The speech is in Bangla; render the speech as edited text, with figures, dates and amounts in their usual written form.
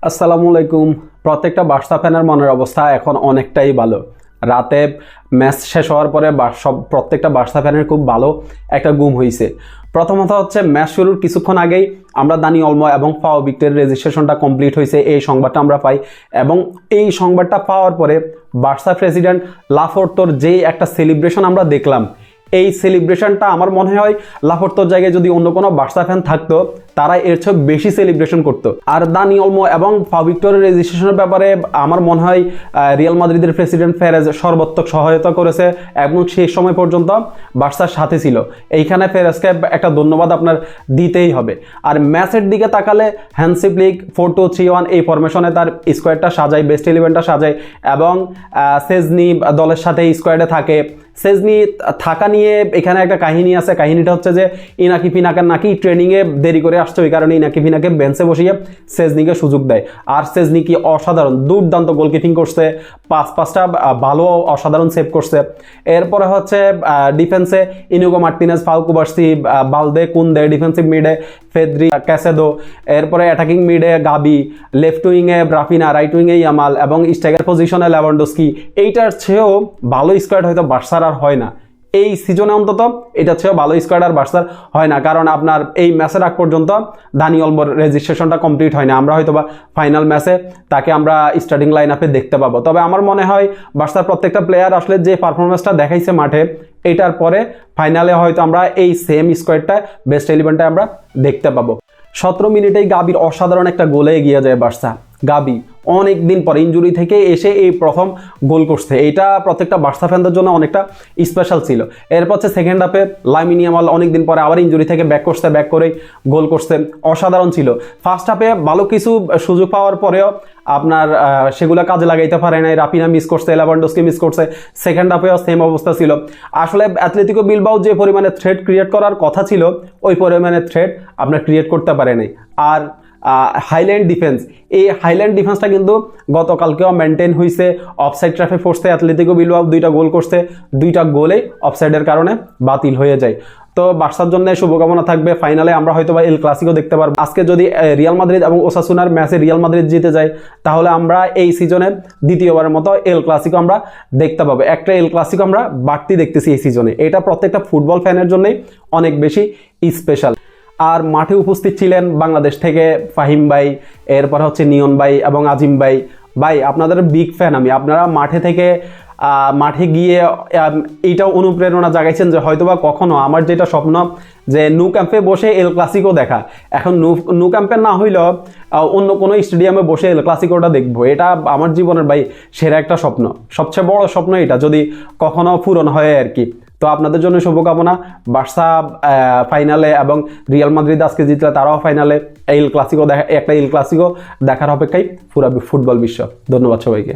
আসসালামু আলাইকুম। প্রত্যেকটা বার্সা ফ্যানের মনের অবস্থা এখন অনেকটাই ভালো। রাতে ম্যাচ শেষ হওয়ার পরে প্রত্যেকটা বার্সা ফ্যানের খুব ভালো একটা ঘুম হয়েছে। প্রথমত হচ্ছে ম্যাচ শুরুর কিছুক্ষণ আগেই আমরা দানি অলমো এবং পাও ভিক্টরের রেজিস্ট্রেশনটা কমপ্লিট হয়েছে এই সংবাদটা আমরা পাই, এবং এই সংবাদটা পাওয়ার পরে বার্সা প্রেসিডেন্ট লাফোর্তোর যে একটা সেলিব্রেশন আমরা দেখলাম, এই সেলিব্রেশনটা আমার মনে হয় লাফোর্তোর জায়গায় যদি অন্য কোনো বার্সা ফ্যান থাকতো তারা এর চেয়ে বেশি সেলিব্রেশন করতো। আর দানি অলমো এবং পাও ভিক্টরের রেজিস্ট্রেশনের ব্যাপারে আমার মনে হয় রিয়াল মাদ্রিদের প্রেসিডেন্ট ফেরেজ সর্বাত্মক সহায়তা করেছে এবং সেই সময় পর্যন্ত বার্সার সাথে ছিল। এইখানে ফেরেজকে একটা ধন্যবাদ আপনার দিতেই হবে। আর ম্যাচের দিকে তাকালে হ্যান্সি ফ্লিক 4-2-3-1 এই ফরমেশনে তার স্কোয়াডটা সাজায়, বেস্ট ইলেভেনটা সাজায়, এবং সেজনি দলের সাথে স্কোয়াডে থাকে। সেজনি থাকা নিয়ে এখানে একটা কাহিনী আছে। কাহিনীটা হচ্ছে যে ইনাকি ফিনাকে নাকি ট্রেনিংয়ে দেরি করে আসছে, ওই কারণে ইনাকি ফিনাকে বেঞ্চে বসিয়ে সেজনিকে সুযোগ দেয়। আর সেজনি কি অসাধারণ দুর্দান্ত গোলকিপিং করছে, পাঁচটা ভালো অসাধারণ সেভ করছে। এরপরে হচ্ছে ডিফেন্সে Inigo Martinez, ফাউ Cubarsi, বালদে, Kunde, defensive মিডে ফেদ্রি, ক্যাসেদো, এরপরে অ্যাটাকিং মিডে গাবি, লেফট উইংয়ে রাফিনা, রাইট উইংয়ে ইয়ামাল এবং স্ট্রাইকার পজিশনে লেভানডস্কি। এইটার চেয়েও ভালো স্কোয়াড হয়তো বার্সার আর হয় না এই সিজনে, অন্তত এটা চেয়েও ভালো স্কোয়াড আর বার্সার হয় না। কারণ আপনার এই ম্যাচের আগ পর্যন্ত দানি অলমোর রেজিস্ট্রেশনটা কমপ্লিট হয় না। আমরা হয়তো বা ফাইনাল ম্যাচে তাকে আমরা স্টার্টিং লাইন আপে দেখতে পাবো। তবে আমার মনে হয় বার্সার প্রত্যেকটা প্লেয়ার আসলে যে পারফরমেন্সটা দেখাইছে মাঠে, এটার পরে ফাইনালে হয়তো আমরা এই সেম স্কোয়াডটা বেস্ট ইলেভেনটা আমরা দেখতে পাবো। 17 মিনিটেই গাবির অসাধারণ একটা গোলে এগিয়ে যায় বার্সা। গাবি অনেক দিন পর ইনজুরি থেকে এসে এই প্রথম গোল করছে, এইটা প্রত্যেকটা বার্সা ফ্যানদের জন্য অনেকটা স্পেশাল ছিল। এরপর হচ্ছে সেকেন্ড হাফে লামিন ইয়ামাল অনেকদিন পরে আবার ইনজুরি থেকে ব্যাক করেই গোল করছে, অসাধারণ ছিল। ফার্স্ট হাফে ভালো কিছু সুযোগ পাওয়ার পরেও আপনার সেগুলো কাজে লাগাইতে পারে নাই। রাফিনা মিস করছে, লেভানডস্কি মিস করছে। সেকেন্ড হাফেও সেম অবস্থা ছিল। আসলে অ্যাথলেটিকো বিলবাও যে পরিমাণে থ্রেট ক্রিয়েট করার কথা ছিল ওই পরিমাণে থ্রেট আপনার ক্রিয়েট করতে পারে নাই। আর হাইল্যান্ড ডিফেন্স, এই হাইল্যান্ড ডিফেন্সটা কিন্তু গতকালকেও মেনটেন হয়েছে। অফসাইড ট্র্যাপে পড়ছে অ্যাথলেটিকো বিলবাও, 2টা গোল করছে, 2টা গোলেই অফসাইডের কারণে বাতিল হয়ে যায়। তো বার্সার জন্য শুভকামনা থাকবে। ফাইনালে আমরা হয়তো বা এল ক্লাসিকো দেখতে পারবো। আজকে যদি রিয়াল মাদ্রিদ এবং ওসাসুনার ম্যাচে রিয়াল মাদ্রিদ জিতে যায় তাহলে আমরা এই সিজনে দ্বিতীয়বারের মতো এল ক্লাসিকো আমরা দেখতে পাবো। একটা এল ক্লাসিকো আমরা বাড়তি দেখতেছি এই সিজনে। এটা প্রত্যেকটা ফুটবল ফ্যানের জন্যই অনেক বেশি স্পেশাল। আর মাঠে উপস্থিত ছিলেন বাংলাদেশ থেকে ফাহিম ভাই, এরপর হচ্ছে নিয়ন ভাই এবং আজিম ভাই। ভাই আপনাদের বিগ ফ্যান আমি। আপনারা মাঠে গিয়ে এইটা অনুপ্রেরণা জাগাইছেন যে হয়তোবা কখনো আমার যেটা স্বপ্ন যে নু ক্যাম্পে বসে এল ক্লাসিকো দেখা, এখন নু ক্যাম্পে না হইলেও অন্য কোনো স্টেডিয়ামে বসে এল ক্লাসিকোটা দেখবো, এটা আমার জীবনের ভাই সেরা একটা স্বপ্ন, সবচেয়ে বড় স্বপ্ন এটা যদি কখনো পূরণ হয় আর কি। তো আপনাদের জন্য শুভকামনা। বার্সা ফাইনালে এবং রিয়াল মাদ্রিদ আজকে জিতলে তারাও ফাইনালে একটা এল ক্লাসিকো দেখার অপেক্ষায় পুরো ফুটবল বিশ্ব। ধন্যবাদ সবাইকে।